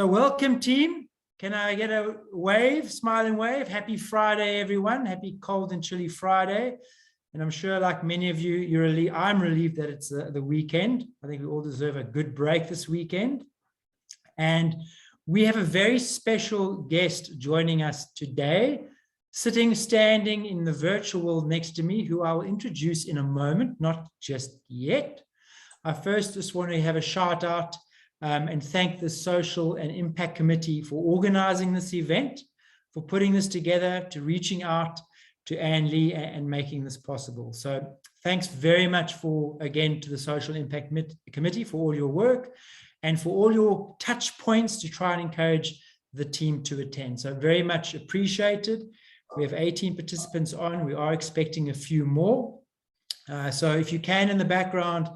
So welcome, team. Can I get a wave, smiling wave? Happy Friday, everyone. Happy cold and chilly Friday. And I'm sure, like many of you, I'm relieved that it's the weekend. I think we all deserve a good break this weekend. And we have a very special guest joining us today, standing in the virtual world next to me, who I will introduce in a moment, not just yet. I first just want to have a shout out and thank the Social and Impact Committee for organizing this event, for putting this together, to reaching out to Annelee and making this possible. So thanks very much again to the Social Impact Committee for all your work and for all your touch points to try and encourage the team to attend. So very much appreciated. We have 18 participants on. We are expecting a few more. So if you can, in the background,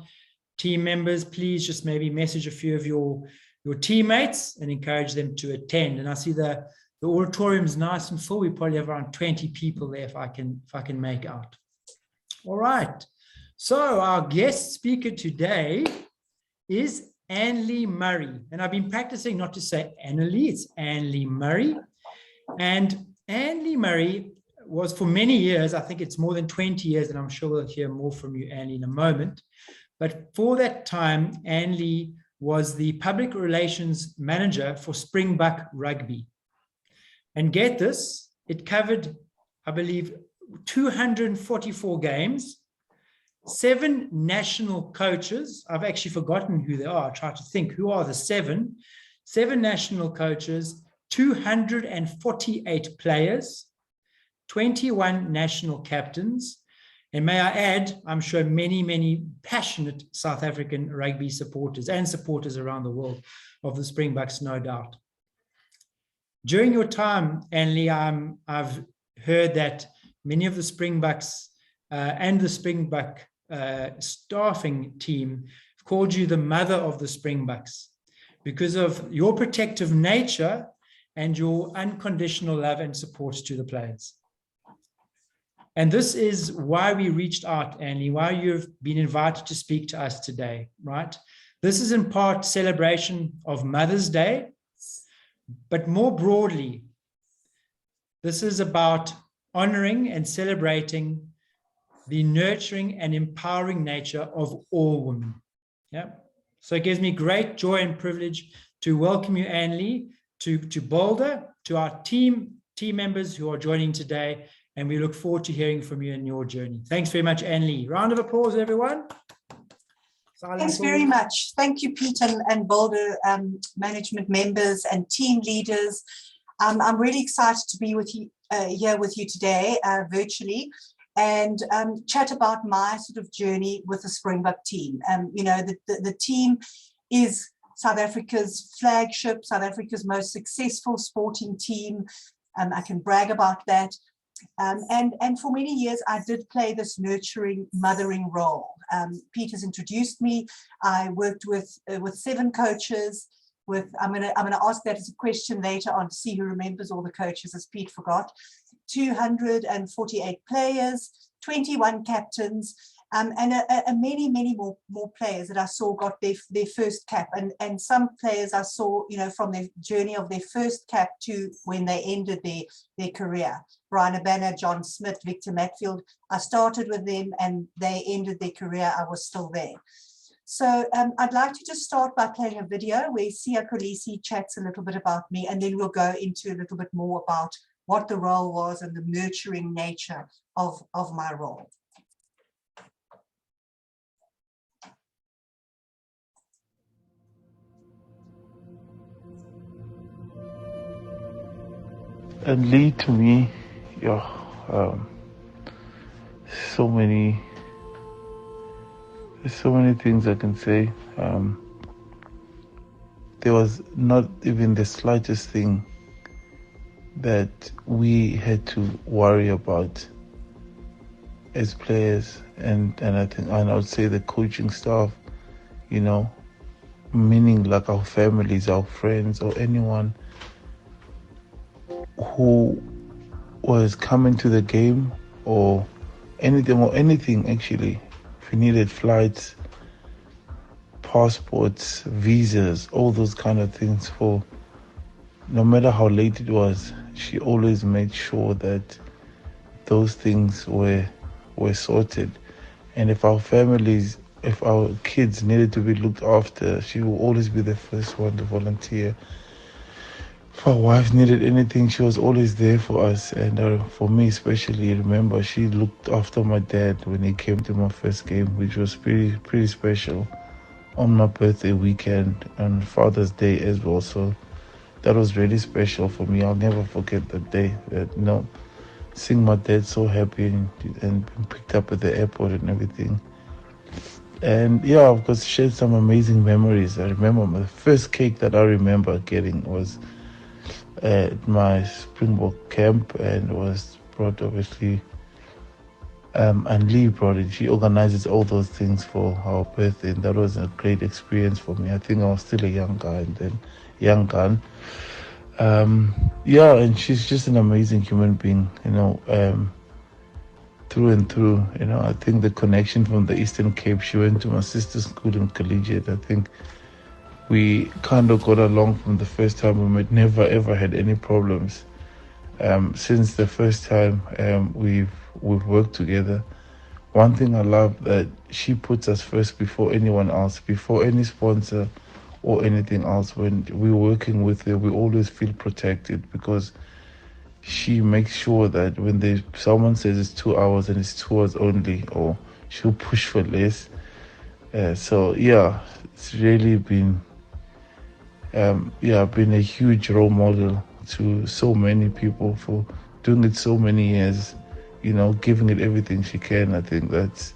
team members, please just maybe message a few of your teammates and encourage them to attend. And I see the auditorium is nice and full. We probably have around 20 people there if I can make out. All right. So our guest speaker today is Annelee Murray. And I've been practicing not to say Annelee, it's Annelee Murray. And Annelee Murray was, for many years, I think it's more than 20 years, and I'm sure we'll hear more from you, Annelee, in a moment. But for that time, Annelee was the public relations manager for Springbok Rugby. And get this, it covered, I believe, 244 games, 7 national coaches. I've actually forgotten who they are. I tried to think, who are the 7? 7 national coaches, 248 players, 21 national captains. And may I add, I'm sure many, many passionate South African rugby supporters and supporters around the world of the Springboks, no doubt. During your time, Annelee, I've heard that many of the Springboks and the Springbok staffing team have called you the mother of the Springboks because of your protective nature and your unconditional love and support to the players. And this is why we reached out, Annelee, why you've been invited to speak to us today, right? This is in part celebration of Mother's Day, but more broadly, this is about honoring and celebrating the nurturing and empowering nature of all women. Yeah. So it gives me great joy and privilege to welcome you, Annelee, to Boldr, to our team members who are joining today. And we look forward to hearing from you in your journey. Thanks very much, Annelee. Round of applause, everyone. Thanks very much. Thank you, Pete and Boldr management members and team leaders. I'm really excited to be with you here with you today, virtually, and chat about my sort of journey with the Springbok team. You know, the team is South Africa's flagship, South Africa's most successful sporting team. I can brag about that. And for many years, I did play this nurturing, mothering role. Pete has introduced me. I worked with 7 coaches. I'm gonna ask that as a question later on to see who remembers all the coaches, as Pete forgot. 248 players, 21 captains, and many more players that I saw got their first cap, and some players I saw, you know, from their journey of their first cap to when they ended their career. Brian Abana, John Smith, Victor Matfield. I started with them and they ended their career. I was still there. So I'd like to just start by playing a video where Sia Kolisi chats a little bit about me, and then we'll go into a little bit more about what the role was and the nurturing nature of my role. And lead to me, yeah, so many things I can say. There was not even the slightest thing that we had to worry about as players, and I would say the coaching staff, you know, meaning like our families, our friends, or anyone who was coming to the game or anything actually. If you needed flights, passports, visas, all those kind of things for no matter how late it was, she always made sure that those things were sorted. And if our kids needed to be looked after, she will always be the first one to volunteer. If our wife needed anything, she was always there for us. And for me especially, remember, she looked after my dad when he came to my first game, which was pretty special, on my birthday weekend and Father's Day as well. So that was really special for me. I'll never forget that day. Seeing my dad so happy and being picked up at the airport and everything. And yeah, of course, shared some amazing memories. I remember the first cake that I remember getting was at my Springbok camp, and was brought, obviously, Annelee brought it. She organizes all those things for our birthday, and that was a great experience for me. I think I was still a young guy and then young gun. Yeah, and she's just an amazing human being, through and through. I think the connection from the Eastern Cape, she went to my sister's school in Collegiate. I think we kind of got along from the first time we met, never ever had any problems. Since the first time we've worked together. One thing I love, that she puts us first before anyone else, before any sponsor or anything else. When we're working with her, we always feel protected, because she makes sure that when someone says it's 2 hours and it's 2 hours only, or she'll push for less. So yeah, it's really been a huge role model to so many people for doing it so many years, giving it everything she can. I think that's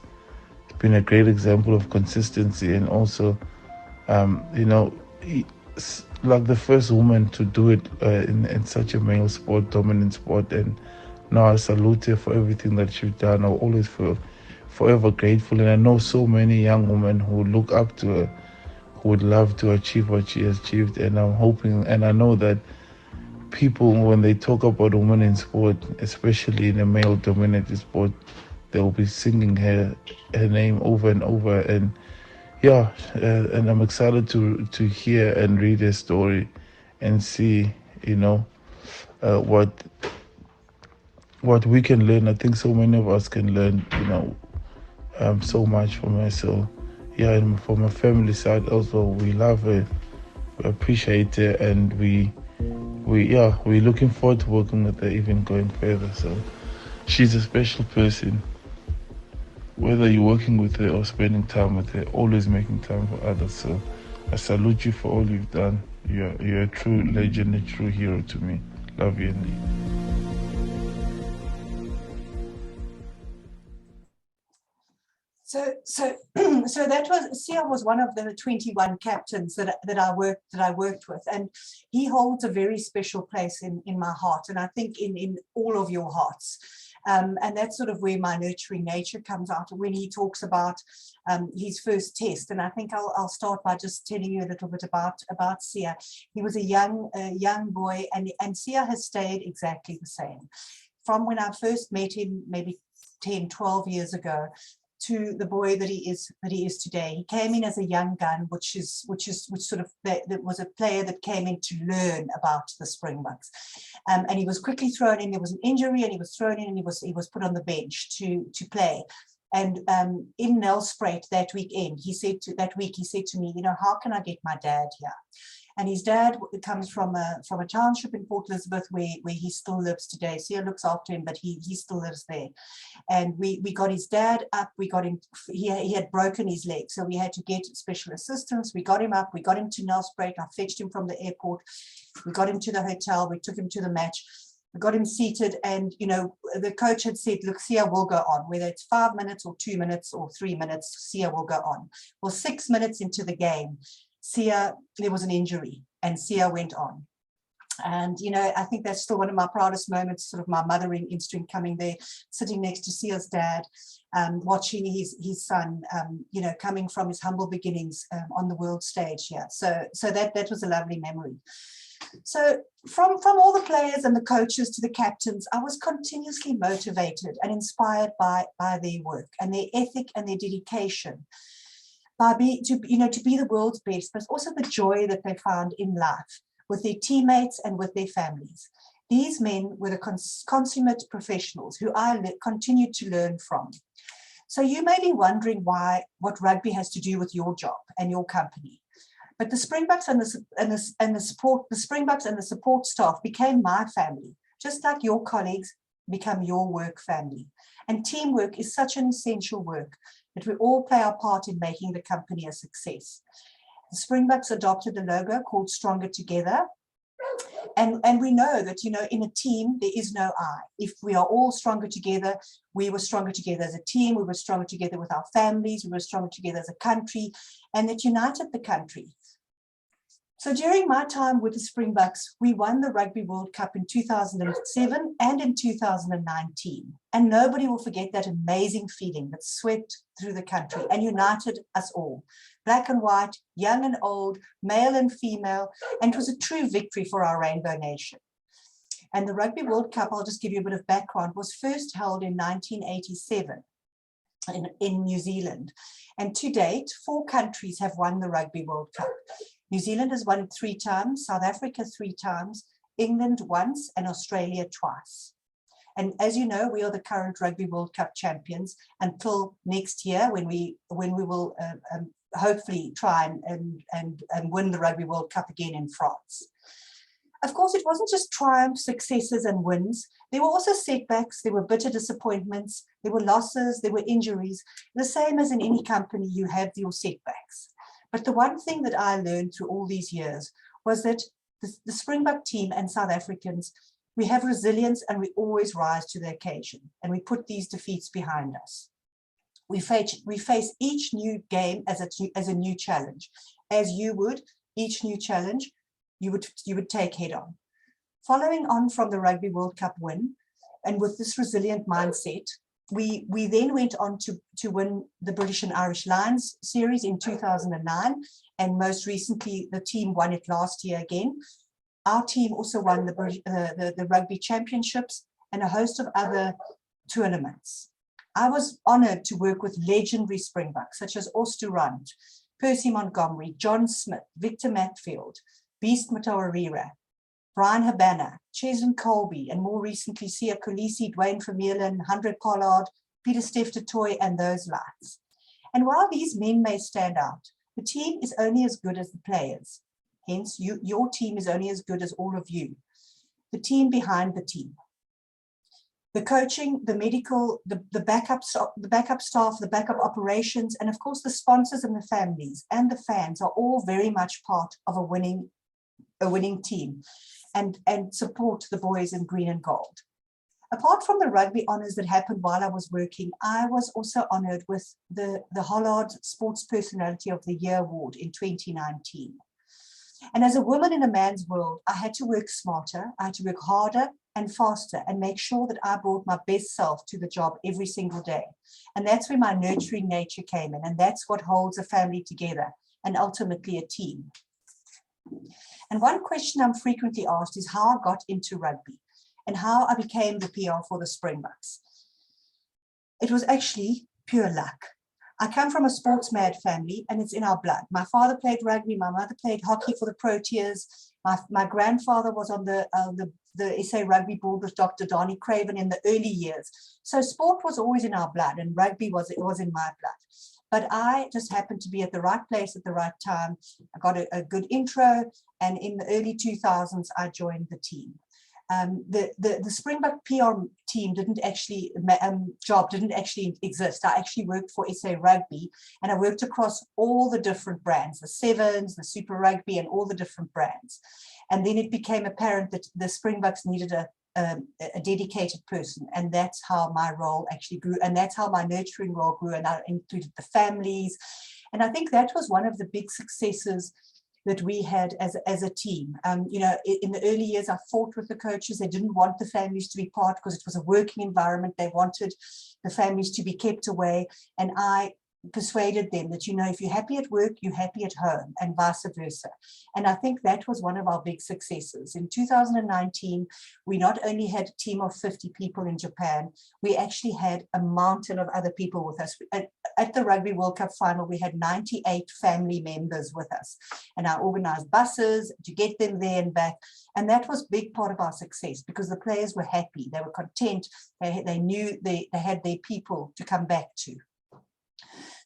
been a great example of consistency, and also, like the first woman to do it in such a male sport, dominant sport. And now I salute her for everything that she's done. I'll always feel forever grateful, and I know so many young women who look up to her, who would love to achieve what she has achieved. And I'm hoping, and I know that people, when they talk about women in sport, especially in a male-dominated sport, they'll be singing her name over and over. And yeah, and I'm excited to hear and read her story and see, what we can learn. I think so many of us can learn, so much from her. So yeah, and from my family side also, we love her, we appreciate her, and we're looking forward to working with her, even going further. So she's a special person. Whether you're working with her or spending time with her, always making time for others. So I salute you for all you've done. You're a true legend, a true hero to me. Love you, Andy. So that was, Sia was one of the 21 captains that I worked with, and he holds a very special place in my heart, and I think in all of your hearts. And that's sort of where my nurturing nature comes out when he talks about his first test. And I think I'll start by just telling you a little bit about Sia. He was a young boy, and Sia has stayed exactly the same. From when I first met him, maybe 10, 12 years ago, to the boy that he is today. He came in as a young gun, which sort of, that was a player that came in to learn about the Springboks, and he was quickly thrown in. There was an injury, and he was thrown in, and he was put on the bench to play. And in Nelspruit that weekend, he said to me, how can I get my dad here? And his dad comes from a township in Port Elizabeth where he still lives today. Sia looks after him, but he still lives there. And we got his dad up. We got him. He had broken his leg, so we had to get special assistance. We got him up. We got him to Nelspruit. I fetched him from the airport. We got him to the hotel. We took him to the match. We got him seated, and the coach had said, look, Sia will go on, whether it's 5 minutes or 2 minutes or 3 minutes, Sia will go on. Well, 6 minutes into the game, there was an injury, and Sia went on. And, I think that's still one of my proudest moments, sort of my mothering instinct coming there, sitting next to Sia's dad, watching his son, coming from his humble beginnings on the world stage here. So that was a lovely memory. So from all the players and the coaches to the captains, I was continuously motivated and inspired by their work and their ethic and their dedication. To be the world's best, but also the joy that they found in life. with their teammates and with their families. These men were the consummate professionals who I continue to learn from. So you may be wondering what rugby has to do with your job and your company. But the Springboks and the support staff became my family, just like your colleagues become your work family. And teamwork is such an essential work that we all play our part in making the company a success. The Springboks adopted a logo called Stronger Together. And we know that, in a team, there is no I. If we are all stronger together, we were stronger together as a team, we were stronger together with our families, we were stronger together as a country, and it united the country. So during my time with the Springboks, we won the Rugby World Cup in 2007 and in 2019. And nobody will forget that amazing feeling that swept through the country and united us all. Black and white, young and old, male and female, and it was a true victory for our Rainbow Nation. And the Rugby World Cup, I'll just give you a bit of background, was first held in 1987 in New Zealand. And to date, 4 countries have won the Rugby World Cup. New Zealand has won it 3 times, South Africa 3 times, England once, and Australia twice. And as you know, we are the current Rugby World Cup champions until next year when we will hopefully try and win the Rugby World Cup again in France. Of course, it wasn't just triumphs, successes and wins. There were also setbacks, there were bitter disappointments, there were losses, there were injuries. The same as in any company, you have your setbacks. But the one thing that I learned through all these years was that the Springbok team and South Africans, we have resilience and we always rise to the occasion and we put these defeats behind us. We face each new game as a new challenge. As you would, each new challenge, you would take head on. Following on from the Rugby World Cup win, and with this resilient mindset, we then went on to win the British and Irish Lions series in 2009, and most recently the team won it last year again. Our team also won the rugby championships and a host of other tournaments. I was honoured to work with legendary Springboks such as Os du Randt, Percy Montgomery, John Smith, Victor Matfield, Beast Matawarira, Brian Habana, Cheslin Colby, and more recently Sia Kolisi, Dwayne Vermeulen, Handre Pollard, Peter Steph du Toit, and those lights. And while these men may stand out, the team is only as good as the players. Hence, your team is only as good as all of you. The team behind the team. The coaching, the medical, the backup staff, the backup operations, and of course the sponsors and the families and the fans are all very much part of a winning team and support the boys in green and gold. Apart from the rugby honours that happened while I was working, I was also honoured with the Hollard Sports Personality of the Year Award in 2019. And as a woman in a man's world, I had to work smarter, I had to work harder and faster and make sure that I brought my best self to the job every single day. And that's where my nurturing nature came in, and that's what holds a family together and ultimately a team. And one question I'm frequently asked is how I got into rugby and how I became the PR for the Springboks. It was actually pure luck. I come from a sports mad family and it's in our blood. My father played rugby, my mother played hockey for the Proteas. My grandfather was on the SA Rugby board with Dr. Donnie Craven in the early years. So sport was always in our blood and rugby was in my blood. But I just happened to be at the right place at the right time. I got a good intro, and in the early 2000s, I joined the team. The Springbok PR team didn't actually exist. I actually worked for SA Rugby, and I worked across all the different brands, the Sevens, the Super Rugby, and all the different brands. And then it became apparent that the Springboks needed a dedicated person, and that's how my role actually grew, and that's how my nurturing role grew, and I included the families. And I think that was one of the big successes that we had as a team. You know, in the early years, I fought with the coaches. They didn't want the families to be part because it was a working environment. They wanted the families to be kept away. And I persuaded them that, you know, if you're happy at work, you're happy at home, and vice versa. And I think that was one of our big successes. In 2019, we not only had a team of 50 people in Japan, we actually had a mountain of other people with us. At the Rugby World Cup final, we had 98 family members with us, and I organized buses to get them there and back. And that was a big part of our success, because the players were happy, they were content, they knew they had their people to come back to.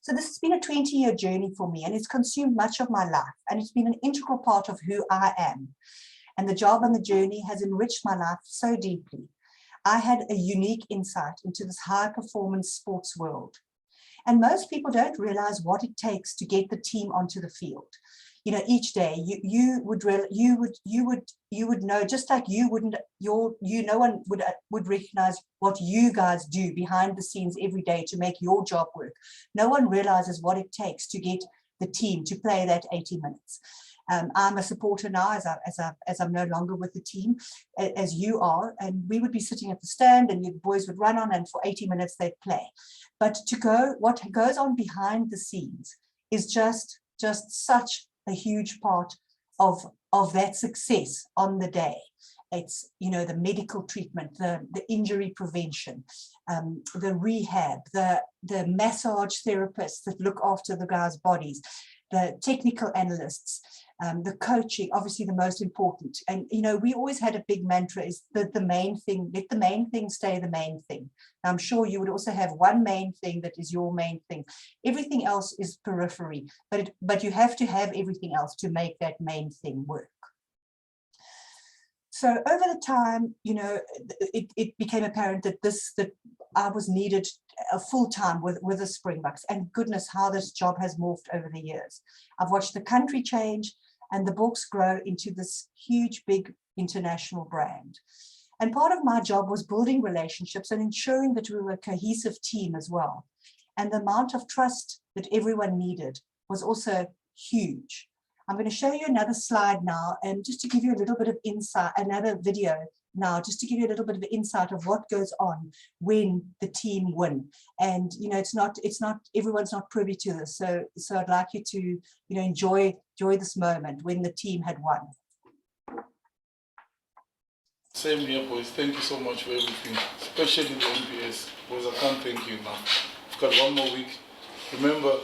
So this has been a 20-year journey for me, and it's consumed much of my life, and it's been an integral part of who I am. And the job and the journey has enriched my life so deeply. I had a unique insight into this high-performance sports world. And most people don't realize what it takes to get the team onto the field. You know, each day you would know, just like you wouldn't, no one would recognize what you guys do behind the scenes every day to make your job work. No one realizes what it takes to get the team to play that 80 minutes. I'm a supporter now, as I'm no longer with the team, as you are, and we would be sitting at the stand, and the boys would run on, and for 80 minutes they'd play. But what goes on behind the scenes is just such a huge part of that success on the day. It's, you know, the medical treatment, the injury prevention, the rehab, the massage therapists that look after the guys' bodies, the technical analysts, the coaching, obviously the most important. And, you know, we always had a big mantra is that the main thing, let the main thing stay the main thing. Now, I'm sure you would also have one main thing that is your main thing. Everything else is periphery, but you have to have everything else to make that main thing work. So over the time, you know, it became apparent that I was needed a full-time with the Springboks, and goodness, how this job has morphed over the years. I've watched the country change and the Boks grow into this huge, big international brand. And part of my job was building relationships and ensuring that we were a cohesive team as well. And the amount of trust that everyone needed was also huge. I'm going to show you another slide now, and just to give you a little bit of insight, another video now, just to give you a little bit of insight of what goes on when the team win. And, you know, it's not, everyone's not privy to this. So I'd like you to, you know, enjoy this moment when the team had won. Same here, boys. Thank you so much for everything, especially the NPS. Boys, I can't thank you enough. We've got one more week. Remember,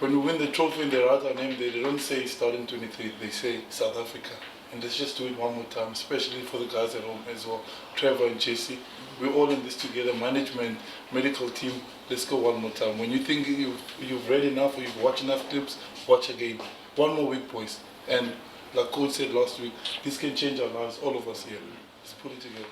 when we win the trophy and they write our name, they don't say starting 23, they say South Africa. And let's just do it one more time, especially for the guys at home as well. Trevor and Jesse, we're all in this together, management, medical team. Let's go one more time. When you think you've read enough or you've watched enough clips, watch again. One more week, boys. And like Coach said last week, this can change our lives, all of us here. Let's put it together.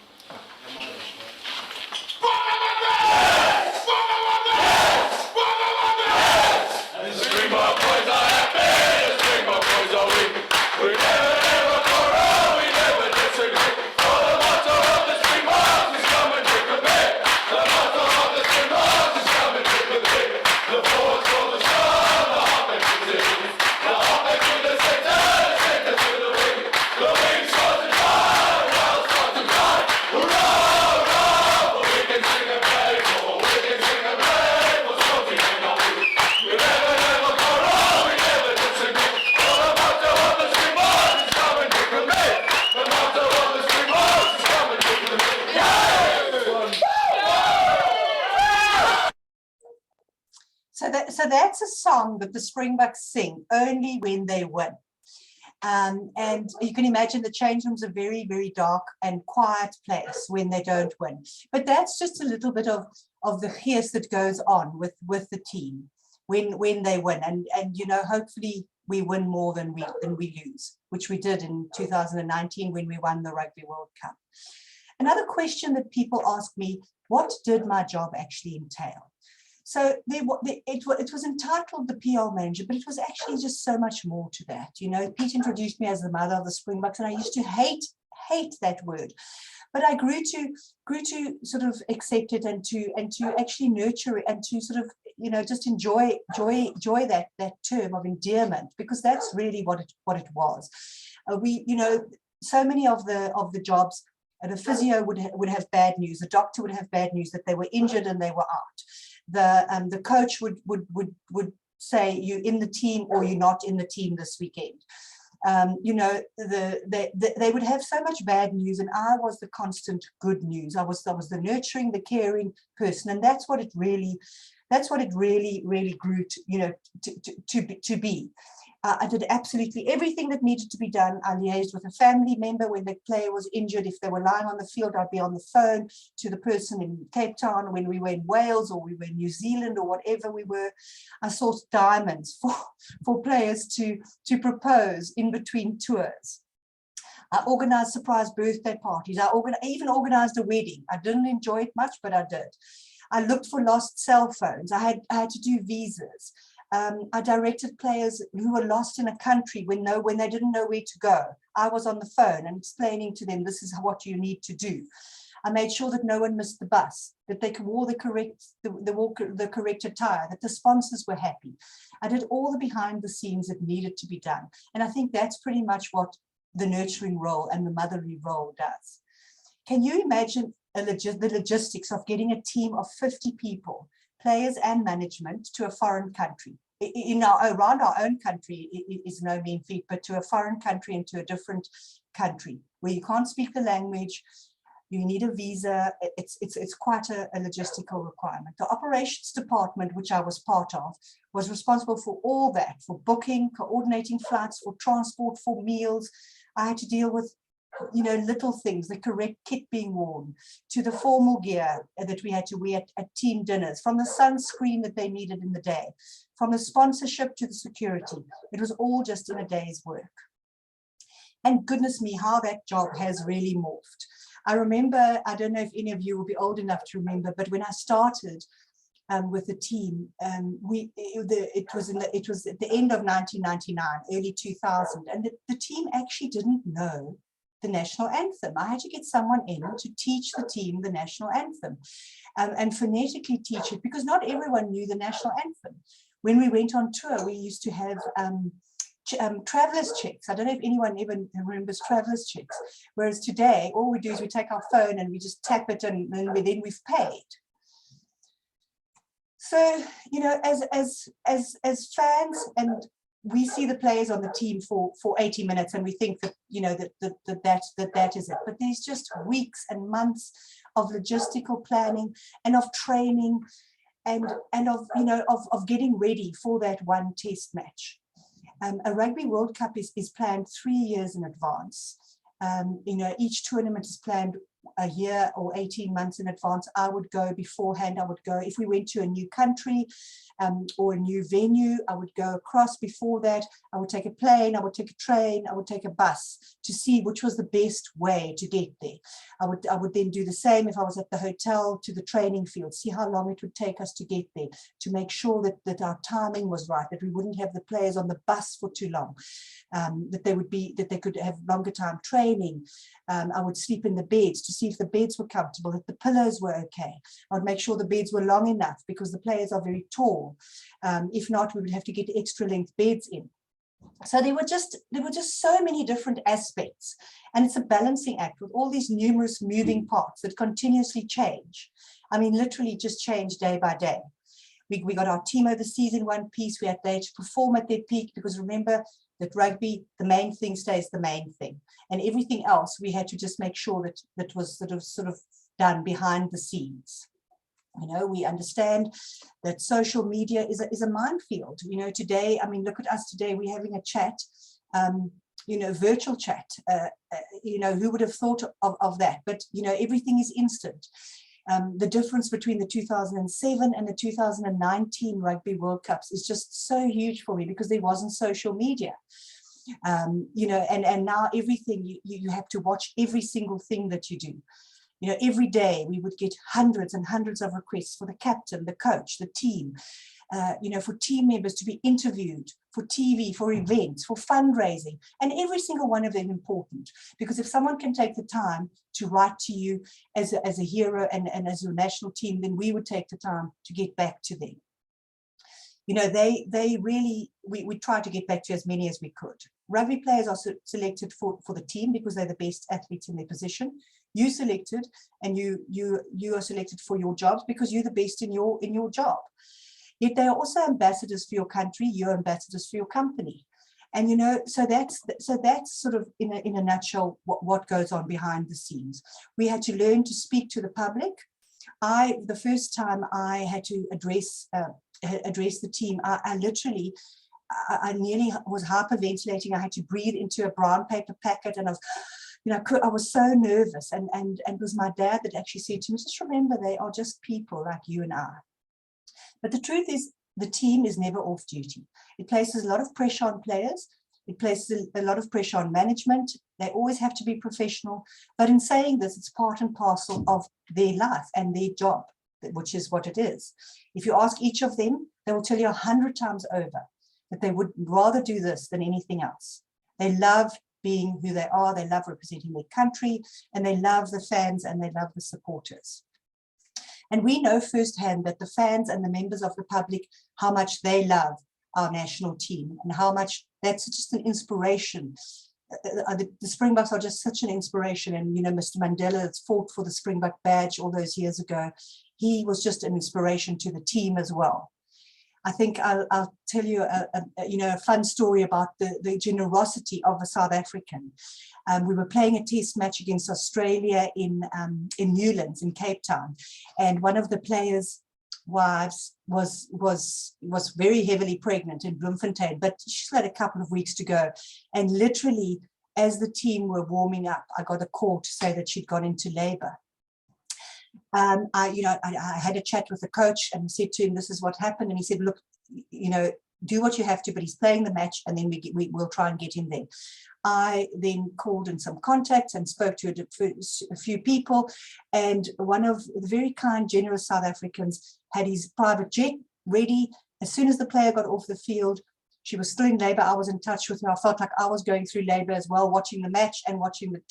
So that's a song that the Springboks sing only when they win. And you can imagine the change room's a very, very dark and quiet place when they don't win. But that's just a little bit of the chaos that goes on with the team when they win. And you know, hopefully we win more than we lose, which we did in 2019 when we won the Rugby World Cup. Another question that people ask me, what did my job actually entail? So it was entitled the PR manager, but it was actually just so much more to that. You know, Pete introduced me as the mother of the Springboks, and I used to hate that word. But I grew to sort of accept it and to actually nurture it and to sort of, you know, just enjoy that term of endearment, because that's really what it was. You know, so many of the jobs, the physio would have bad news, the doctor would have bad news that they were injured and they were out. The coach would say you're in the team or you're not in the team this weekend. You know, they would have so much bad news, and I was the constant good news. I was the nurturing, the caring person, and that's what it really grew to, you know, to be. I did absolutely everything that needed to be done. I liaised with a family member when the player was injured. If they were lying on the field, I'd be on the phone to the person in Cape Town. When we were in Wales or we were in New Zealand or whatever we were, I sought diamonds for players to propose in between tours. I organized surprise birthday parties. I even organized a wedding. I didn't enjoy it much, but I did. I looked for lost cell phones. I had to do visas. I directed players who were lost in a country when they didn't know where to go. I was on the phone and explaining to them, this is what you need to do. I made sure that no one missed the bus, that they wore the correct attire, that the sponsors were happy. I did all the behind the scenes that needed to be done. And I think that's pretty much what the nurturing role and the motherly role does. Can you imagine the logistics of getting a team of 50 people, players and management, to a foreign country? Around our own country is no mean feat, but to a foreign country and to a different country where you can't speak the language, you need a visa. It's quite a logistical requirement. The operations department, which I was part of, was responsible for all that, for booking, coordinating flights, for transport, for meals. I had to deal with, you know, little things, the correct kit being worn, to the formal gear that we had to wear at team dinners, from the sunscreen that they needed in the day, from the sponsorship to the security. It was all just in a day's work. And goodness me, how that job has really morphed. I remember, I don't know if any of you will be old enough to remember, but when I started with the team, it was at the end of 1999, early 2000, and the team actually didn't know the national anthem. I had to get someone in to teach the team the national anthem and phonetically teach it, because not everyone knew the national anthem. When we went on tour, we used to have travelers checks. I don't know if anyone even remembers travelers checks. Whereas today, all we do is we take our phone and we just tap it, and then we've paid. So, you know, as fans, and we see the players on the team for 80 minutes and we think that, you know, that is it. But there's just weeks and months of logistical planning and of training and of, you know, of getting ready for that one test match. A Rugby World Cup is planned 3 years in advance. You know, each tournament is planned a year or 18 months in advance. I would go beforehand. I would go, if we went to a new country or a new venue, I would go across before that. I would take a plane, I would take a train, I would take a bus to see which was the best way to get there. I would then do the same if I was at the hotel to the training field, see how long it would take us to get there, to make sure that our timing was right, that we wouldn't have the players on the bus for too long, that they could have longer time training. I would sleep in the beds to see if the beds were comfortable, that the pillows were okay. I would make sure the beds were long enough because the players are very tall. If not, we would have to get extra length beds in. So there were just so many different aspects, and it's a balancing act with all these numerous moving parts that continuously change. I mean, literally just change day by day. We got our team overseas in one piece. We had they to perform at their peak, because remember that rugby, the main thing stays the main thing, and everything else we had to just make sure that was sort of done behind the scenes. You know, we understand that social media is a minefield. You know, today, I mean, look at us today, we're having a chat, you know, virtual chat. You know, who would have thought of that? But, you know, everything is instant. The difference between the 2007 and the 2019 Rugby World Cups is just so huge for me, because there wasn't social media. You know, and now everything, you have to watch every single thing that you do. You know, every day we would get hundreds and hundreds of requests for the captain, the coach, the team, you know, for team members to be interviewed, for TV, for events, for fundraising, and every single one of them important. Because if someone can take the time to write to you as a hero and as your national team, then we would take the time to get back to them. You know, they really, we try to get back to as many as we could. Rugby players are selected for the team because they're the best athletes in their position. you selected, and you are selected for your jobs because you're the best in your job. Yet they are also ambassadors for your country, you're ambassadors for your company. And, you know, so that's sort of in a nutshell what goes on behind the scenes. We had to learn to speak to the public. The first time I had to address the team, I literally, I nearly was hyperventilating. I had to breathe into a brown paper packet, and I was, you know, I was so nervous. And it was my dad that actually said to me, just remember, they are just people like you and I. But the truth is, the team is never off duty. It places a lot of pressure on players. It places a lot of pressure on management. They always have to be professional. But in saying this, it's part and parcel of their life and their job, which is what it is. If you ask each of them, they will tell you 100 times over that they would rather do this than anything else. They love being who they are. They love representing their country, and they love the fans, and they love the supporters. And we know firsthand that the fans and the members of the public, how much they love our national team and how much that's just an inspiration. The Springboks are just such an inspiration. And, you know, Mr. Mandela that's fought for the Springbok badge all those years ago, he was just an inspiration to the team as well. I think I'll tell you a fun story about the generosity of a South African. We were playing a test match against Australia in Newlands in Cape Town, and one of the players' wives was very heavily pregnant in Bloemfontein, but she had a couple of weeks to go, and literally as the team were warming up, I got a call to say that she'd gone into labor. I had a chat with the coach and said to him, this is what happened. And he said, look, you know, do what you have to, but he's playing the match, and then we'll try and get him there. I then called in some contacts and spoke to a few people, and one of the very kind, generous South Africans had his private jet ready. As soon as the player got off the field, she was still in labor. I was in touch with her. I felt like I was going through labor as well, watching the match and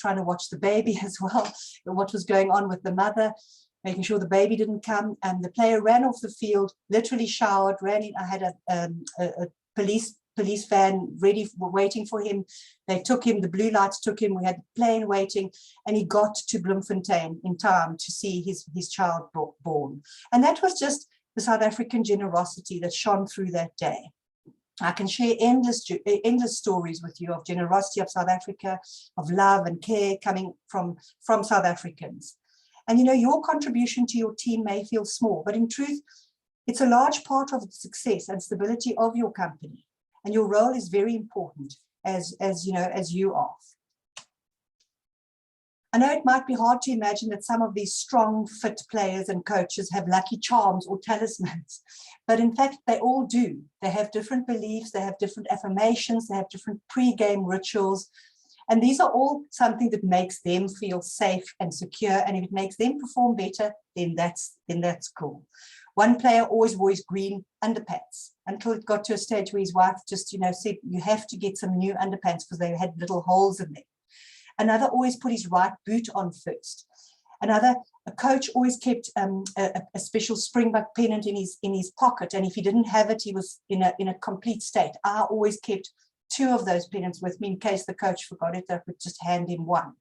trying to watch the baby as well, what was going on with the mother, making sure the baby didn't come. And the player ran off the field, literally showered, ran in. I had a police van ready, waiting for him. They took him, the blue lights took him. We had the plane waiting, and he got to Bloemfontein in time to see his child born. And that was just the South African generosity that shone through that day. I can share endless stories with you of generosity of South Africa, of love and care coming from South Africans. And, you know, your contribution to your team may feel small, but in truth, it's a large part of the success and stability of your company. And your role is very important as you are. I know it might be hard to imagine that some of these strong, fit players and coaches have lucky charms or talismans, but in fact, they all do. They have different beliefs, they have different affirmations, they have different pre-game rituals, and these are all something that makes them feel safe and secure, and if it makes them perform better, then that's cool. One player always wore his green underpants until it got to a stage where his wife just, said, you have to get some new underpants because they had little holes in them. Another always put his right boot on first. A coach always kept a special Springbok pennant in his pocket, and if he didn't have it, he was in a complete state. I always kept 2 of those pennants with me in case the coach forgot it. I could just hand him one.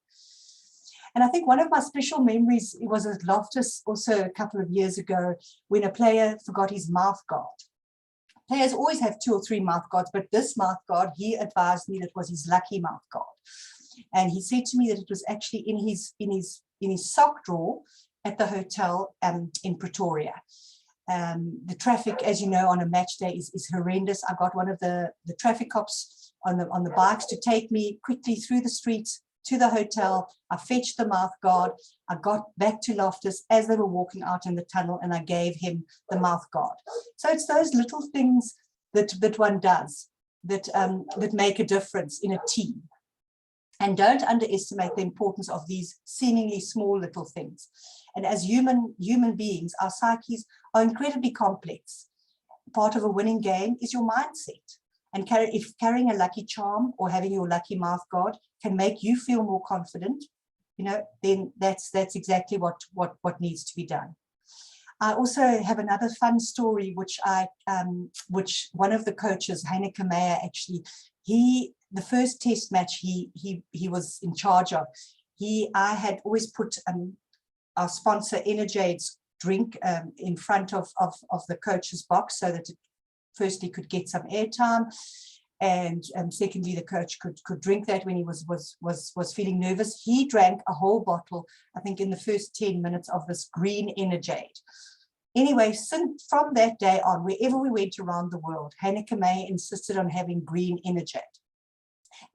And I think one of my special memories, it was at Loftus also a couple of years ago, when a player forgot his mouth guard. Players always have 2 or 3 mouth guards, but this mouth guard, he advised me that was his lucky mouth guard. And he said to me that it was actually in his sock drawer at the hotel in Pretoria. The traffic, as you know, on a match day is horrendous. I got one of the traffic cops on the bikes to take me quickly through the streets to the hotel. I fetched the mouth guard. I got back to Loftus as they were walking out in the tunnel, and I gave him the mouth guard. So it's those little things that one does that make a difference in a team. And don't underestimate the importance of these seemingly small little things. And as human beings, our psyches are incredibly complex. Part of a winning game is your mindset. And if carrying a lucky charm or having your lucky mouth guard can make you feel more confident, then that's exactly what needs to be done. I also have another fun story, which one of the coaches, Heineke Meyer, actually, the first test match he was in charge of, I had always put our sponsor Energade's drink in front of the coach's box so that it firstly could get some airtime, and secondly the coach could drink that when he was feeling nervous. He drank a whole bottle, I think, in the first 10 minutes of this green Energade. Anyway, from that day on, wherever we went around the world, Hanneke May insisted on having green Energade.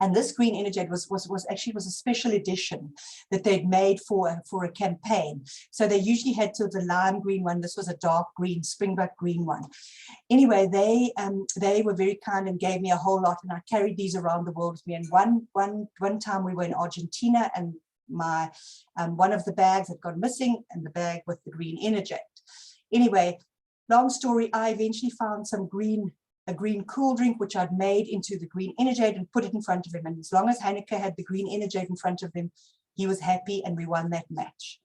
And this green Energade was actually a special edition that they'd made for a campaign. So they usually had sort of the lime green one. This was a dark green, Springbok green one. Anyway, they were very kind and gave me a whole lot, and I carried these around the world with me. And one time we were in Argentina, and my one of the bags had gone missing, and the bag with the green Energade. Anyway, long story, I eventually found a green cool drink, which I'd made into the green Energade and put it in front of him. And as long as Hanneke had the green Energade in front of him, he was happy, and we won that match.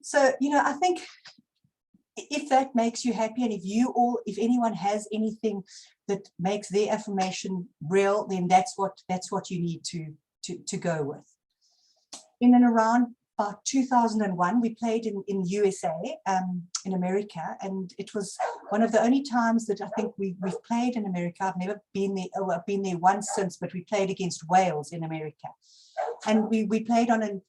So, you know, I think if that makes you happy, and if anyone has anything that makes their affirmation real, then that's what you need to go with. In and around about 2001, we played in USA, in America, and it was one of the only times that I think we've played in America. I've never been there. Oh, I've been there once since, but we played against Wales in America, and we played on an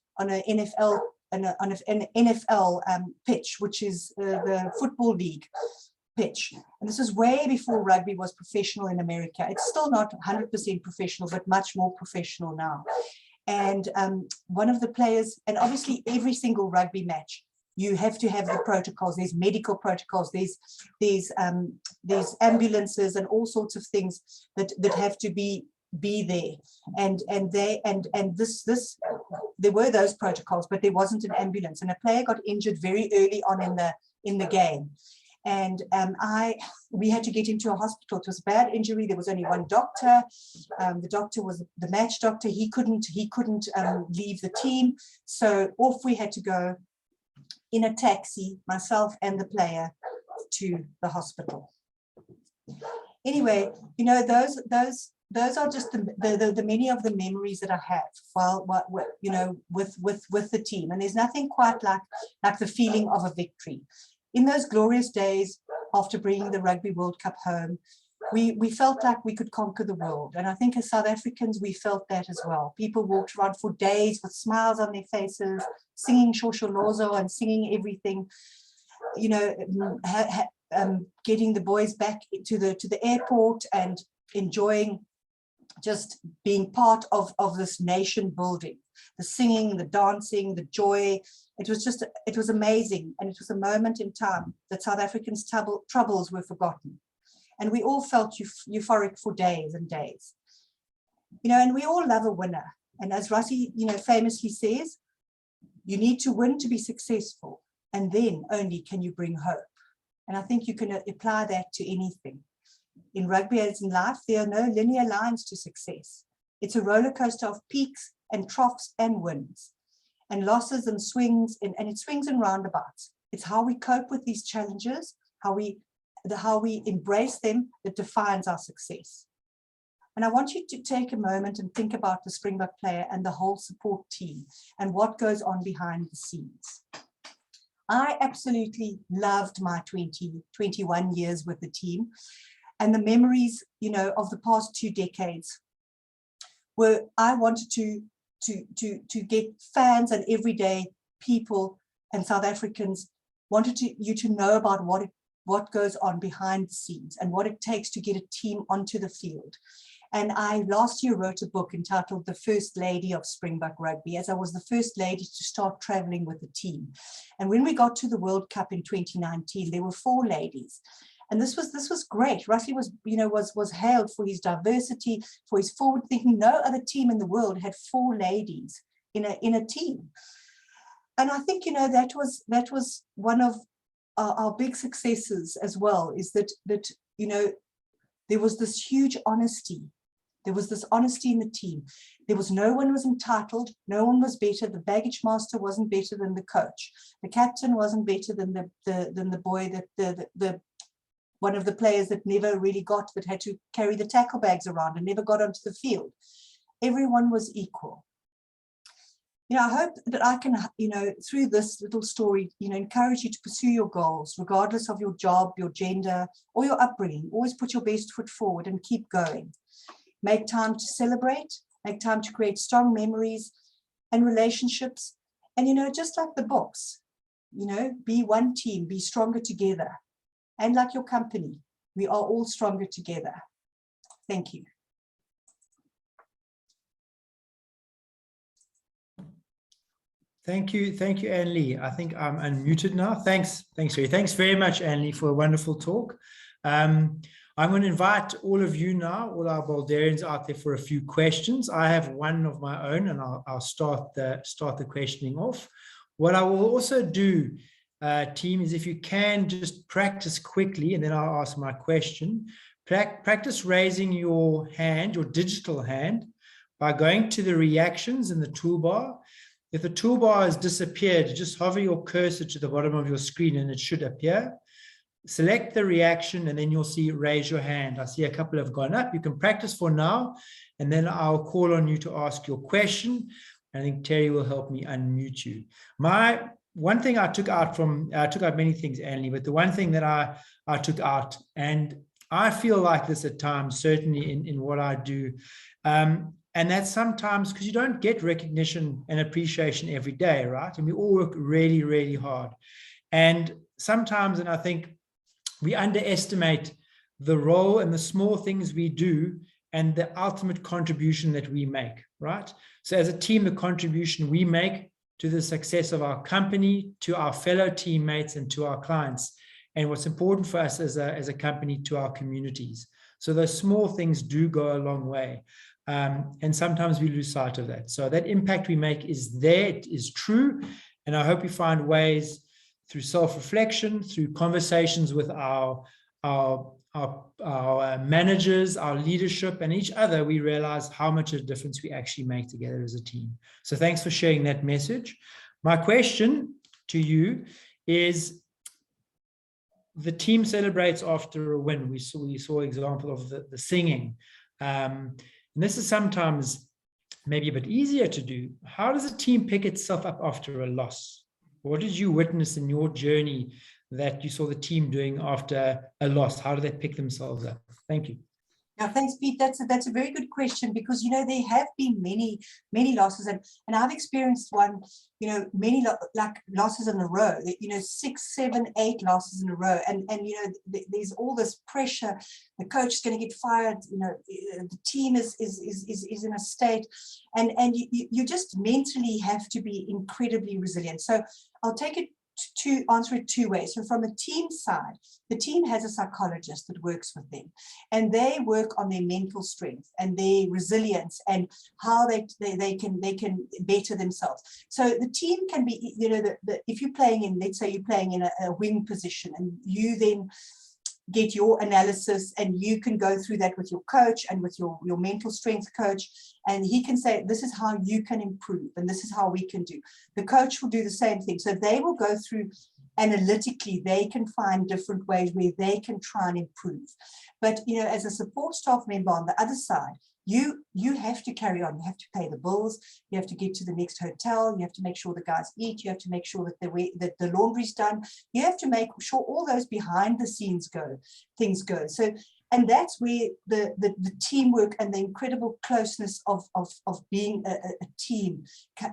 NFL pitch, which is the Football League pitch. And this is way before rugby was professional in America. It's still not 100% professional, but much more professional now. And one of the players, and obviously every single rugby match, you have to have the protocols. There's medical protocols, there's ambulances and all sorts of things that have to be there. And there were those protocols, but there wasn't an ambulance. And a player got injured very early on in the game. And we had to get into a hospital. It was a bad injury. There was only one doctor. The doctor was the match doctor. He couldn't leave the team. So off we had to go in a taxi, myself and the player, to the hospital. Anyway, you know, those are just the many of the memories that I have while you know, with the team. And there's nothing quite like the feeling of a victory. In those glorious days after bringing the Rugby World Cup home, we felt like we could conquer the world. And I think as South Africans, we felt that as well. People walked around for days with smiles on their faces, singing Shosholozo and singing everything, you know, getting the boys back to the airport and enjoying just being part of this nation building, the singing, the dancing, the joy. It was amazing. And it was a moment in time that South Africans' troubles were forgotten. And we all felt euphoric for days and days. You know, and we all love a winner. And as Rassie, you know, famously says, you need to win to be successful, and then only can you bring hope. And I think you can apply that to anything. In rugby as in life, there are no linear lines to success. It's a roller coaster of peaks and troughs and wins, and losses and swings, and it swings and roundabouts. It's how we cope with these challenges, how we embrace them, that defines our success. And I want you to take a moment and think about the Springbok player and the whole support team and what goes on behind the scenes. I absolutely loved my 21 years with the team, and the memories, you know, of the past 2 decades were, I wanted to get fans and everyday people and South Africans wanted you to know about what goes on behind the scenes and what it takes to get a team onto the field. And I last year wrote a book entitled The First Lady of Springbok Rugby, as I was the first lady to start traveling with the team. And when we got to the World Cup in 2019, there were 4 ladies. And this was great. Rassie was hailed for his diversity, for his forward thinking. No other team in the world had 4 ladies in a team. And I think, you know, that was one of our big successes as well, is that you know, there was this huge honesty. There was this honesty in the team. There was no one was entitled. No one was better. The baggage master wasn't better than the coach. The captain wasn't better than the boy that one of the players that never really got, that had to carry the tackle bags around and never got onto the field. Everyone was equal. I hope that I can, through this little story, encourage you to pursue your goals, regardless of your job, your gender, or your upbringing. Always put your best foot forward and keep going. Make time to celebrate, make time to create strong memories and relationships. And, just like the box, be one team, be stronger together. And like your company, we are all stronger together. Thank you. Thank you, Annelee. I think I'm unmuted now. Thanks, Ray. Thanks very much, Annelee, for a wonderful talk. I'm going to invite all of you now, all our Boldarians out there, for a few questions. I have one of my own, and I'll start the questioning off. What I will also do, team, is if you can just practice quickly, and then I'll ask my question. Practice raising your hand, your digital hand, by going to the reactions in the toolbar. If the toolbar has disappeared, just hover your cursor to the bottom of your screen and it should appear. Select the reaction and then you'll see raise your hand. I see a couple have gone up. You can practice for now, and then I'll call on you to ask your question. I think Terry will help me unmute you. One thing I took out many things, Annelee, but the one thing that I took out, and I feel like this at times, certainly in what I do, and that's sometimes because you don't get recognition and appreciation every day, right? And we all work really, really hard. And sometimes, and I think we underestimate the role and the small things we do and the ultimate contribution that we make, right? So as a team, the contribution we make to the success of our company, to our fellow teammates, and to our clients, and what's important for us as a company, to our communities. So those small things do go a long way. And sometimes we lose sight of that. So that impact we make is there, it is true. And I hope we find ways through self-reflection, through conversations with our managers, our leadership, and each other, we realize how much of a difference we actually make together as a team. So thanks for sharing that message. My question to you is, the team celebrates after a win. We saw an example of the singing. And this is sometimes maybe a bit easier to do. How does a team pick itself up after a loss? What did you witness in your journey that you saw the team doing after a loss? How do they pick themselves up? Thank you. Yeah, thanks, Pete. That's a very good question, because there have been many losses, and I've experienced one, many losses in a row. 6, 7, 8 losses in a row, and there's all this pressure. The coach is going to get fired. The team is in a state, and you just mentally have to be incredibly resilient. So I'll take it to answer it two ways. So from a team side, the team has a psychologist that works with them, and they work on their mental strength and their resilience and how they can better themselves. So the team can be, if you're playing in, let's say you're playing in a wing position, and you then get your analysis, and you can go through that with your coach and with your mental strength coach, and he can say, this is how you can improve, and this is how we can do. The coach will do the same thing. So they will go through analytically, they can find different ways where they can try and improve. But as a support staff member on the other side, you have to carry on. You have to pay the bills. You have to get to the next hotel. You have to make sure the guys eat. You have to make sure that the laundry's done. You have to make sure all those behind the scenes things go. So, and that's where the teamwork and the incredible closeness of being a team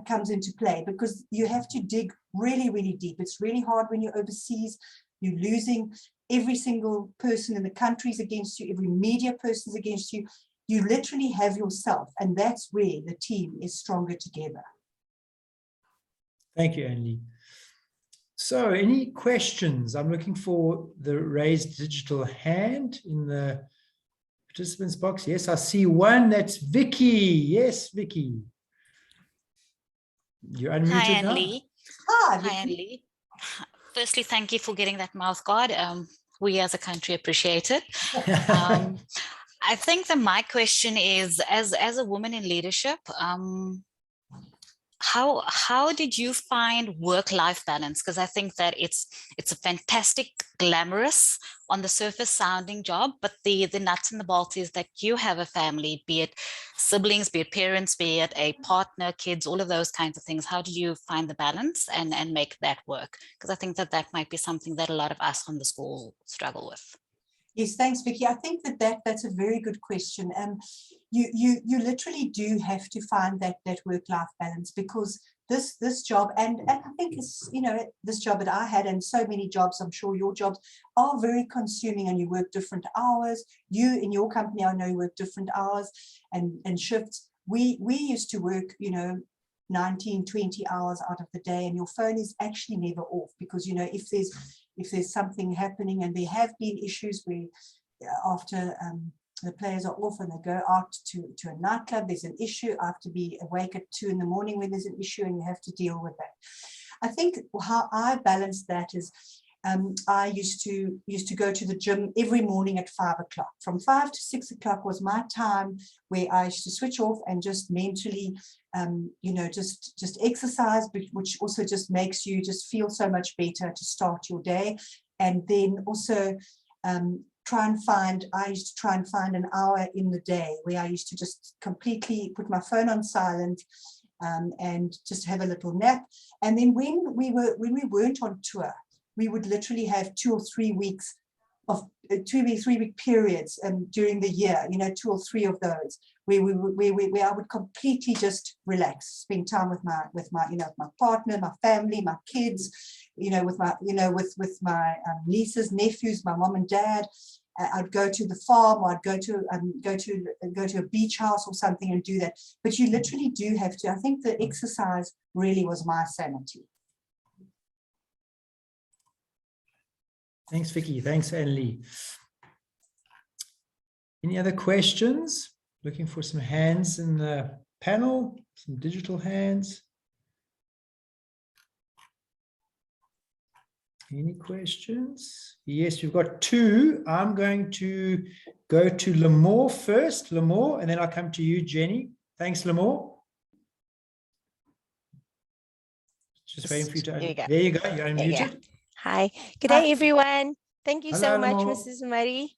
comes into play, because you have to dig really, really deep. It's really hard when you're overseas. You're losing every single person in the country's against you. Every media person's against you. You literally have yourself, and that's where the team is stronger together. Thank you, Annelee. So any questions? I'm looking for the raised digital hand in the participants box. Yes, I see one. That's Vicky. Yes, Vicky. You're unmuted. Hi, now. Annelee. Hi, Annelee. Firstly, thank you for getting that mouth guard. We as a country appreciate it. I think that my question is, as a woman in leadership, how did you find work-life balance? Because I think that it's a fantastic, glamorous, on the surface sounding job, but the nuts and the bolts is that you have a family, be it siblings, be it parents, be it a partner, kids, all of those kinds of things. How did you find the balance and make that work? Because I think that that might be something that a lot of us on the school struggle with. Yes, thanks, Vicky. I think that's a very good question. You literally do have to find that work-life balance, because this job, and I think it's, you know, this job that I had, and so many jobs, I'm sure your jobs are very consuming, and you work different hours. You in your company, I know you work different hours and shifts. We used to work, you know, 19, 20 hours out of the day, and your phone is actually never off, because, you know, if there's something happening, and there have been issues where after the players are off and they go out to a nightclub, there's an issue. I have to be awake at 2 in the morning when there's an issue, and you have to deal with that. I think how I balance that is, I used to go to the gym every morning at 5 o'clock. From 5 to 6 o'clock was my time where I used to switch off and just mentally, you know, just exercise, which also just makes you just feel so much better to start your day. And then also I used to try and find an hour in the day where I used to just completely put my phone on silent, and just have a little nap. And then when we weren't on tour, we would literally have 2 or 3 weeks of 3-week periods during the year, you know, 2 or 3 of those where I would completely just relax, spend time with my you know, my partner, my family, my kids, you know, with my nieces, nephews, my mom and dad. I'd go to the farm, or I'd go to a beach house or something and do that. But you literally do have to. I think the exercise really was my sanity. Thanks, Vicky. Thanks, Annelee. Any other questions? Looking for some hands in the panel, some digital hands. Any questions? Yes, we've got 2. I'm going to go to Lamore first, Lamore, and then I'll come to you, Jenny. Thanks, Lamore. Just waiting for you to. There you go. You're unmuted. Hi, good day, everyone. Thank you Hello, so much, Lamore. Mrs. Murray.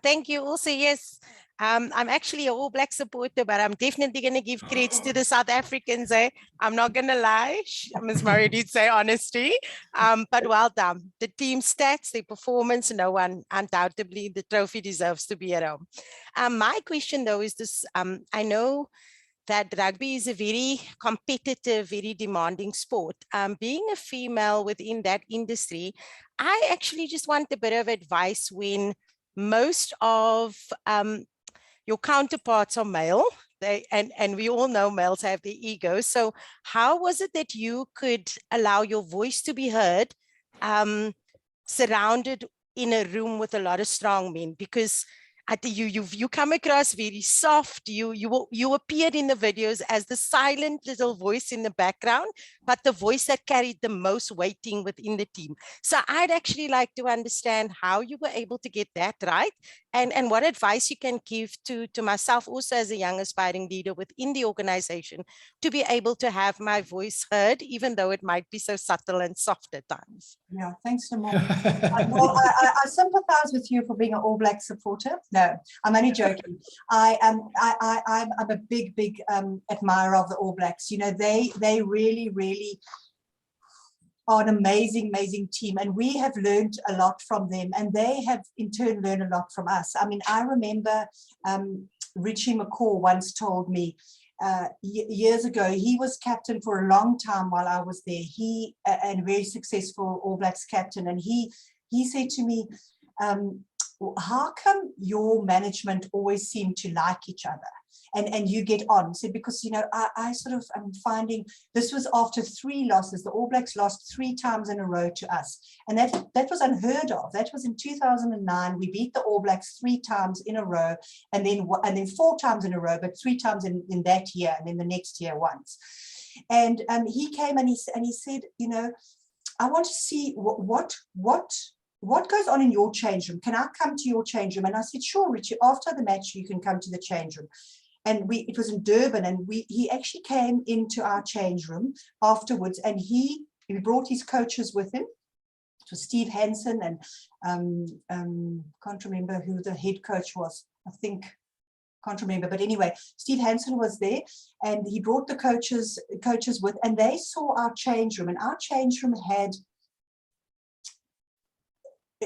Thank you also. Yes, I'm actually a All Black supporter, but I'm definitely going to give credits to the South Africans. I'm not going to lie. Ms. Murray did say honesty, but well done. The team stats, the performance, no one, undoubtedly, the trophy deserves to be at home. My question, though, is this. I know that rugby is a very competitive, very demanding sport. Being a female within that industry, I actually just want a bit of advice when most of your counterparts are male, and we all know males have their egos. So how was it that you could allow your voice to be heard, surrounded in a room with a lot of strong men? Because you come across very soft. You appeared in the videos as the silent little voice in the background, but the voice that carried the most weighting within the team. So I'd actually like to understand how you were able to get that right, and what advice you can give to myself also as a young aspiring leader within the organization to be able to have my voice heard, even though it might be so subtle and soft at times. Yeah, thanks, Lamore. Well, I sympathize with you for being an All Black supporter. No, I'm only joking. I'm a big admirer of the All Blacks. You know, they really are an amazing team, and we have learned a lot from them, and they have in turn learned a lot from us. I mean, I remember Richie McCaw once told me years ago, he was captain for a long time while I was there. He and very successful All Blacks captain, and he said to me, how come your management always seem to like each other and you get on? So because, you know, I sort of am finding this was after 3 losses. The All Blacks lost 3 times in a row to us, and that was unheard of. That was in 2009. We beat the All Blacks 3 times in a row, and then 4 times in a row, but 3 times in that year, and then the next year once. And he came and he said, you know, I want to see what goes on in your change room. Can I come to your change room? And I said, sure, Richie, after the match, you can come to the change room. and it was in Durban, and he actually came into our change room afterwards, and he brought his coaches with him. It was Steve Hansen and can't remember who the head coach was. I think, can't remember, but anyway, Steve Hansen was there, and he brought the coaches with, and they saw our change room, and our change room had,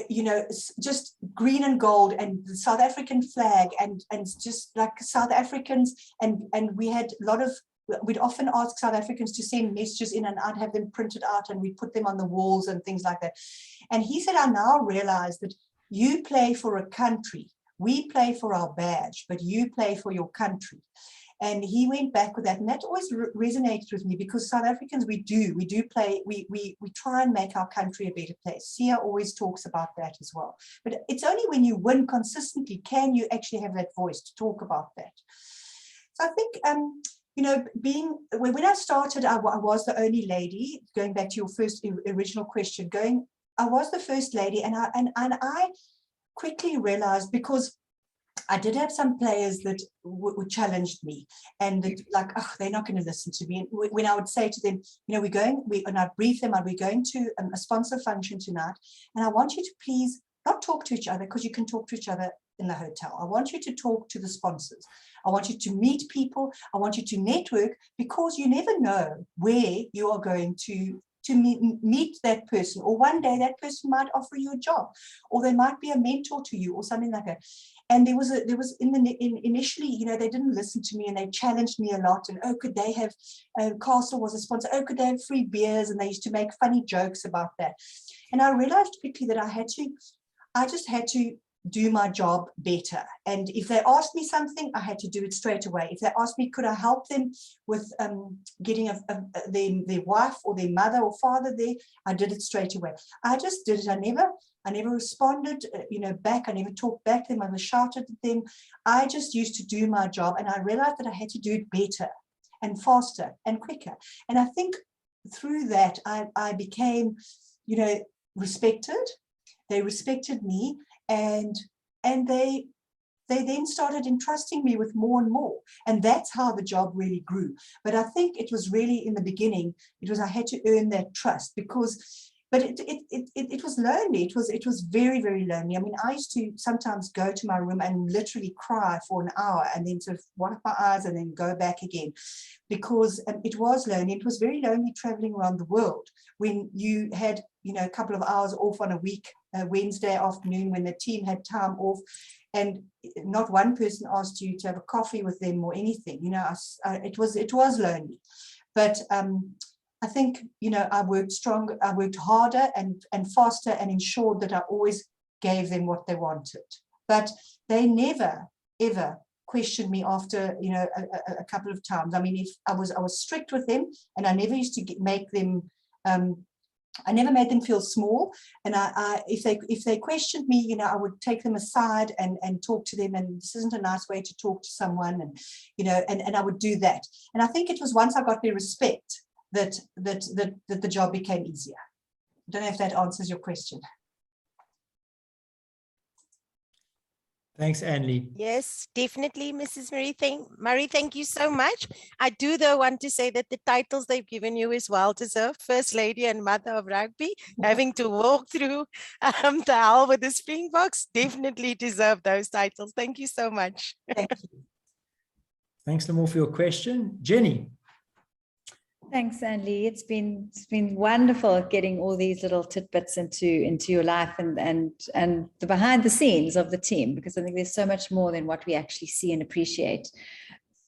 you know, just green and gold and the South African flag, and just like South Africans, and we had a lot of, we'd often ask South Africans to send messages in, and I'd have them printed out and we'd put them on the walls and things like that. And he said, I now realize that you play for a country, we play for our badge, but you play for your country. And he went back with that, and that always resonated with me, because South Africans, we do play, we try and make our country a better place. Sia always talks about that as well. But it's only when you win consistently can you actually have that voice to talk about that. So I think, you know, when I started, I was the only lady, going back to your first original question, I was the first lady, and I quickly realized, because I did have some players that challenged me, and that, like, oh, they're not going to listen to me. And when I would say to them, you know, and I'd brief them, we're going to a sponsor function tonight, and I want you to please not talk to each other, because you can talk to each other in the hotel. I want you to talk to the sponsors. I want you to meet people. I want you to network, because you never know where you are going to meet that person, or one day that person might offer you a job, or they might be a mentor to you, or something like that. And there was initially, you know, they didn't listen to me, and they challenged me a lot. And oh, could they have, Castle was a sponsor, oh, could they have free beers? And they used to make funny jokes about that. And I realized quickly that I just had to do my job better. And if they asked me something, I had to do it straight away. If they asked me, could I help them with getting their wife or their mother or father there, I did it straight away. I just did it. I never responded, you know, back. I never talked back to them. I never shouted at them. I just used to do my job, and I realized that I had to do it better and faster and quicker. And I think through that, I became, you know, respected. They respected me, and they then started entrusting me with more and more. And that's how the job really grew. But I think it was really in the beginning, I had to earn that trust, but it was lonely. It was very, very lonely. I mean, I used to sometimes go to my room and literally cry for an hour, and then sort of wipe my eyes and then go back again, because it was lonely. It was very lonely traveling around the world when you had, you know, a couple of hours off on a week, Wednesday afternoon, when the team had time off, and not one person asked you to have a coffee with them or anything. You know, it was lonely. But I think, you know, I worked harder and faster, and ensured that I always gave them what they wanted. But they never, ever questioned me after, you know, a couple of times. I mean, if I was strict with them, and I never used to make them, I never made them feel small. And if they questioned me, you know, I would take them aside and talk to them, and this isn't a nice way to talk to someone, and, you know, and I would do that. And I think it was once I got their respect that the job became easier. I don't know if that answers your question. Thanks, Annelee. Yes, definitely, Mrs. Murray. Thank you so much. I do, though, want to say that the titles they've given you is well deserved. First Lady and Mother of Rugby, having to walk through the hell with the Springboks, definitely deserve those titles. Thank you so much. Thank you. Thanks, Lamore, for your question. Jenny. Thanks, Annelee. It's been wonderful getting all these little tidbits into your life and the behind the scenes of the team, because I think there's so much more than what we actually see and appreciate.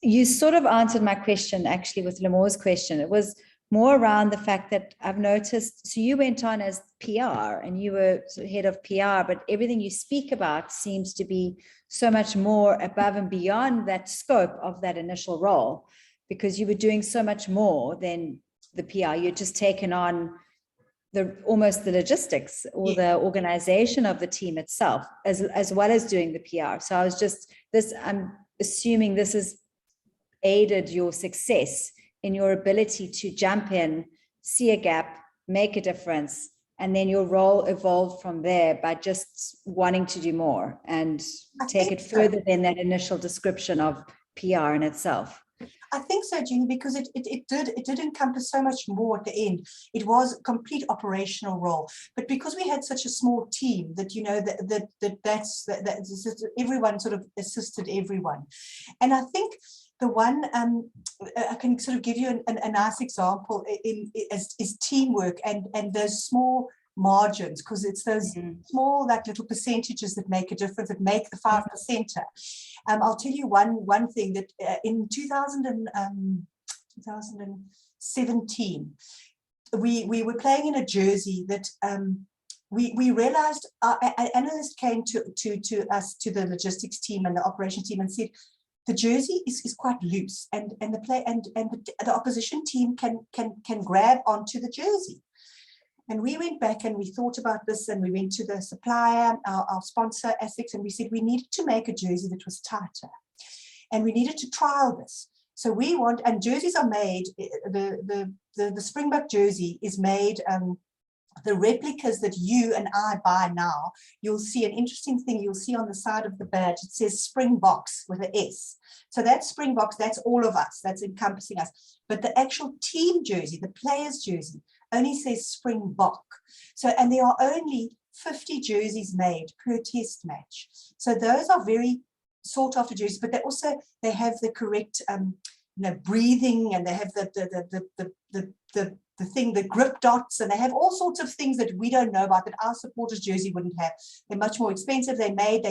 You sort of answered my question actually with Lamore's question. It was more around the fact that I've noticed, so you went on as PR and you were head of PR, but everything you speak about seems to be so much more above and beyond that scope of that initial role, because you were doing so much more than the PR. You'd just taken on almost the logistics or the organization of the team itself, as well as doing the PR. So I was I'm assuming this has aided your success in your ability to jump in, see a gap, make a difference, and then your role evolved from there by just wanting to do more and take it further than that initial description of PR in itself. I think so, Jeannie, because it did encompass so much more at the end. It was a complete operational role, but because we had such a small team that, you know, that's everyone sort of assisted everyone. And I think the one I can sort of give you a nice example is teamwork and those small margins, because it's those small, like little percentages that make a difference, that make the 5%. I'll tell you one thing that in 2017, we were playing in a jersey that we realized, an analyst came to us, to the logistics team and the operations team, and said, the jersey is quite loose, and the opposition team can grab onto the jersey. And we went back and we thought about this, and we went to the supplier, our sponsor, Essex, and we said we needed to make a jersey that was tighter, and we needed to trial this. So we want, and jerseys are made, the Springbok jersey is made, the replicas that you and I buy now, you'll see an interesting thing. You'll see on the side of the badge, it says Springboks with an S. So that Springboks, that's all of us, that's encompassing us. But the actual team jersey, the player's jersey, only says Springbok. So, and there are only 50 jerseys made per test match. So those are very sought after jerseys, but they have the correct breathing, and they have the thing, the grip dots, and they have all sorts of things that we don't know about, that our supporters jersey wouldn't have. They're much more expensive. They made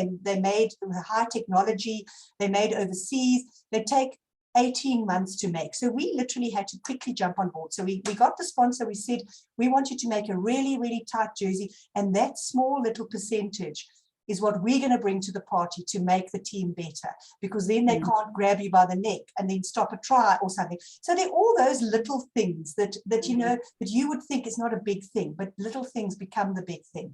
with high technology. They're made overseas. They take 18 months to make. So we literally had to quickly jump on board. So we got the sponsor. We said, we want you to make a really, really tight jersey, and that small little percentage is what we're going to bring to the party to make the team better, because then they can't grab you by the neck and then stop a try or something. So they're all those little things that you know, that you would think is not a big thing, but little things become the big thing.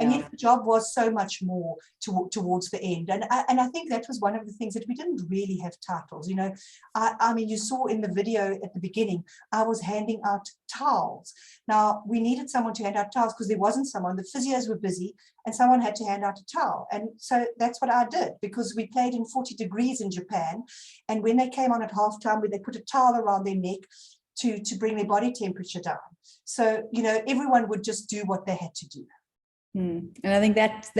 And yet the job was so much more towards the end. And I think that was one of the things, that we didn't really have titles. You know, I mean, you saw in the video at the beginning, I was handing out towels. Now, we needed someone to hand out towels because there wasn't someone. The physios were busy, and someone had to hand out a towel. And so that's what I did, because we played in 40 degrees in Japan. And when they came on at halftime, they put a towel around their neck to bring their body temperature down. So, you know, everyone would just do what they had to do. And I think that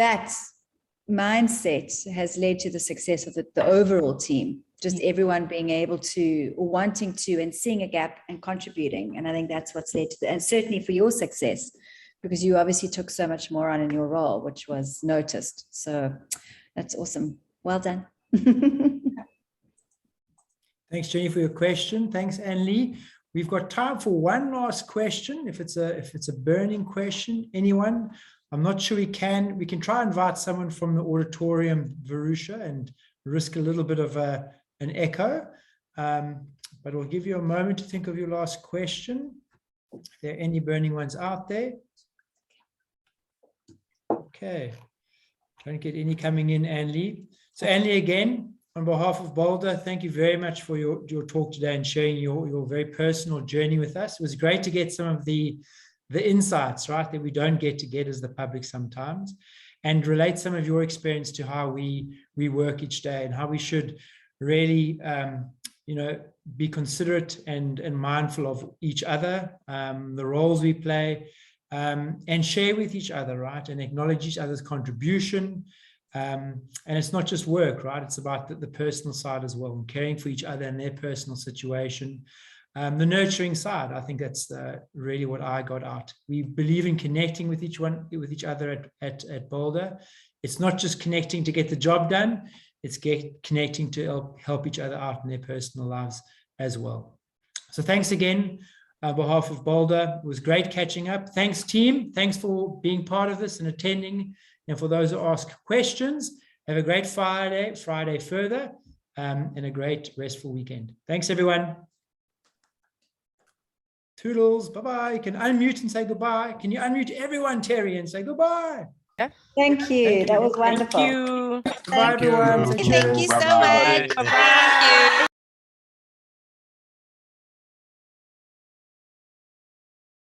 mindset has led to the success of the overall team, just everyone being able to, or wanting to, and seeing a gap and contributing. And I think that's what's led to and certainly for your success, because you obviously took so much more on in your role, which was noticed. So that's awesome. Well done. Thanks, Jenny, for your question. Thanks, Annelee. We've got time for one last question. If it's a burning question, anyone? I'm not sure we can try and invite someone from the auditorium, Varusha, and risk a little bit of an echo. But we'll give you a moment to think of your last question. If there are any burning ones out there. Okay, don't get any coming in, Annelee. So Annelee, again, on behalf of Boldr, thank you very much for your talk today and sharing your very personal journey with us. It was great to get some of the insights, right, that we don't get to get as the public sometimes, and relate some of your experience to how we work each day, and how we should really, be considerate and mindful of each other, the roles we play, and share with each other, right, and acknowledge each other's contribution. And it's not just work, right? It's about the personal side as well, and caring for each other and their personal situation. The nurturing side, I think that's really what I got out. We believe in connecting with each other at Boldr. It's not just connecting to get the job done. It's connecting to help each other out in their personal lives as well. So thanks again on behalf of Boldr. It was great catching up. Thanks, team. Thanks for being part of this and attending. And for those who ask questions, have a great Friday further, and a great restful weekend. Thanks, everyone. Toodles. Bye-bye. You can unmute and say goodbye. Can you unmute everyone, Terry, and say goodbye? Thank you. That was wonderful. Thank you. Bye, everyone. Thank you so much. Bye-bye.